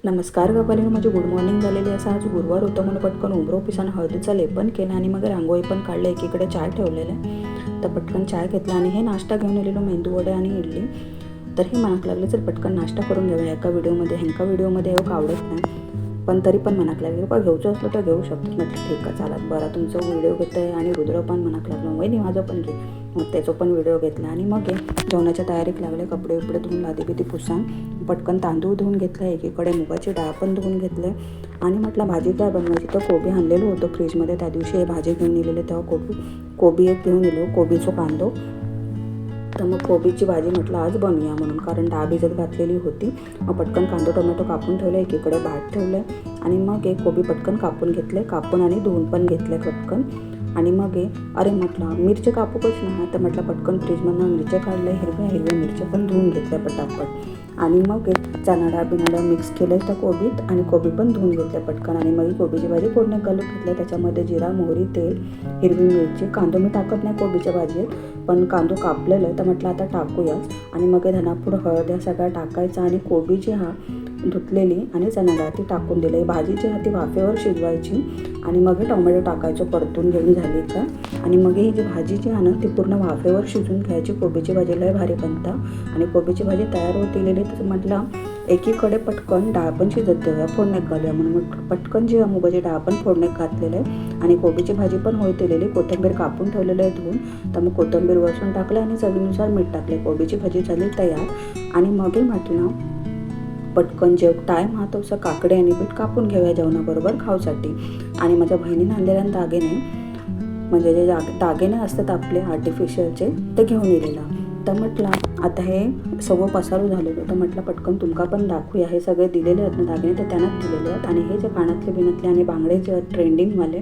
नमस्कार गप्पालीनं, माझी good morning झालेली असं. आज गुरुवार होतं म्हणून पटकन उमरो पिसानं हळदीचं लेपन केलं आणि मग रांगोळी पण काढलं. एकीकडे चाय ठेवलेलं आहे तर पटकन चाय घेतला आणि हे नाश्ता घेऊन आलेलो, मेंदू वडे आणि इडली. तर हे मनाक लागलं चल पटकन नाश्ता करून घेऊया. एका व्हिडिओमध्ये एवढं आवडत नाही, पण तरी पण मनाक लागलं का घेऊचं असलं तर घेऊ शकतो. म्हटलं ठीक आहे चालत. बरं तुमचं व्हिडिओ घेतं आहे आणि रुद्र पण मनाक लागलं वहिनी माझं पण घे. मग त्याचं पण व्हिडिओ घेतला आणि मग जेवणाच्या तयारीत लागले. कपडे धुवून लादी बिदी पुसान पटकन तांदूळ धुवून घेतलं. एकीकडे मुगाची डाळ पण धुवून घेतले आणि म्हटलं भाजी काय बनवायची. तर कोबी आणलेलं होतं फ्रीजमध्ये. त्या दिवशी हे भाजी घेऊन नेलेले तेव्हा कोबी एक घेऊन नेलो, कोबीचं कांदो. तर मग कोबीची भाजी म्हटलं आज बनवूया म्हणून, कारण डाळ भिजत घातलेली होती. मग पटकन कांदा टोमॅटो कापून ठेवले, एकीकडे भात ठेवले आणि मग कोबी पटकन कापून घेतले, कापून आणि धुवून पण घेतले पटकन. आणि मग अरे म्हटलं मिरची कापू कशी नाही, तर म्हटलं पटकन फ्रीजमधून मिरच्या काढल्या, हिरव्या मिरच्या पण धुवून घेतल्या पटापट. आणि मग चणा डाळ मिक्स केलं त्या कोबीत आणि कोबी पण धुवून घेतल्या पटकन. आणि मग कोबीची भाजी फोडणी घालून घेतल्या. त्याच्यामध्ये जिरा, मोहरी, तेल, हिरवी मिरची. कांदो मी टाकत नाही कोबीच्या भाजीत, पण कांदो कापलेलं आहे तर म्हटलं आता टाकूयाच. आणि मग धनापूड, हळद या सगळ्या टाकायचा आणि कोबी जी धुतलेली आणि चणा डाळ ती टाकून दिली. भाजी जी ती वाफेवर शिजवायची आणि मग टोमॅटो टाकायचं परतून घेऊन झाली का. आणि मग ही जी भाजी जी आहे ना ती पूर्ण वाफेवर शिजून घ्यायची. कोबीची भाजी लय भारी बनता आणि कोबीची भाजी तयार होतीलेली. तर म्हटलं एकीकडे पटकन डाळ पण शिजत देऊया, फोडण्यात घालूया म्हणून मग पटकन जी मुगाची डाळ पण फोडण्यात घातलेलं आहे आणि कोबीची भाजी पण होतीलेली. कोथिंबीर कापून ठेवलेलं आहे धुवून, तर मग कोथिंबीर वरसून टाकलं आणि चवीनुसार मीठ टाकले. कोबीची भाजी झाली तयार. आणि मग म्हटलं पटकन टाईम हा तसं काकडे आणि बीट कापून घेऊया जेवणाबरोबर खाऊसाठी. आणि माझ्या बहिणीने आणलेल्या दागिने, म्हणजे जे दागिने असतात आपले आर्टिफिशियलचे, ते घेऊन येलेला. तर म्हटलं आता हे सगळं पसारू झालेलं, तर म्हटलं पटकन तुमका पण दाखवूया. हे सगळे दिलेले आहेत ना दागिने, ते त्यांनाच दिलेले आहेत. आणि हे जे कानातले बिनातले आणि बांगडे जे आहेत ट्रेंडिंगवाले,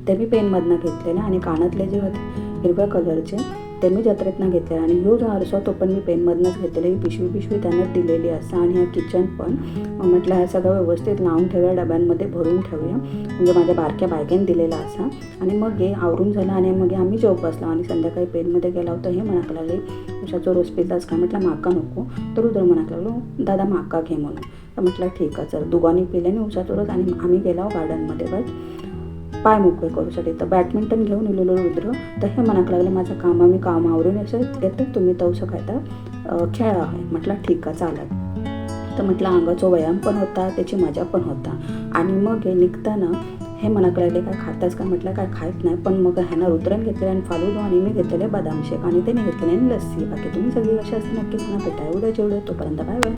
ते मी पेनमधनं घेतलेले. आणि कानातले जे होते हिरव्या कलरचे ते मी जत्रेतनं घेतले. आणि ह्यो जो आरसा तो पण मी पेनमधनंच घेतलेला. ही पिशवी त्यांनाच दिलेली असं. आणि हा किचन पण म्हटलं ह्या सगळं व्यवस्थित लावून ठेवूया, डब्यांमध्ये भरून ठेवूया, म्हणजे माझ्या बारक्या बायकांनी दिलेला असा. आणि मग आवरून झालं आणि मग आम्ही जेव बसलो. आणि संध्याकाळी पेनमध्ये गेला होता. हे म्हणाक लागले उसाचा रोज पिताच का. म्हटलं माका नको. तर रुद्र म्हणाक लागलो दादा माका घे म्हणून. तर म्हटलं ठीक आहे चल. दोघांनी पिल्याने उसाचा रोज. आणि आम्ही गेलो गार्डनमध्ये बस पाय मोकळे करूसाठी. तर बॅडमिंटन घेऊन येलेलो रुद्र. तर हे म्हणाक लागले माझं काम आवरून असं येतं, तुम्ही तवसं काय तर खेळा आहे. म्हटलं ठीक आहे चालत. तर म्हटलं अंगाचा व्यायाम पण होता, त्याची मजा पण होता. आणि मग निघताना हे म्हणाक लागले काय खाताच का. म्हटलं काय खायत नाही, पण मग ह्यानं रुद्रन घेतले आणि फालुदा आणि मी घेतलेले बदाम शेक आणि त्याने घेतलेले आणि लस्सी. बाकी तुम्ही सगळी कशी असते नक्की सांगा. भेटाय उद्या जेवढे, तोपर्यंत बाय बाय.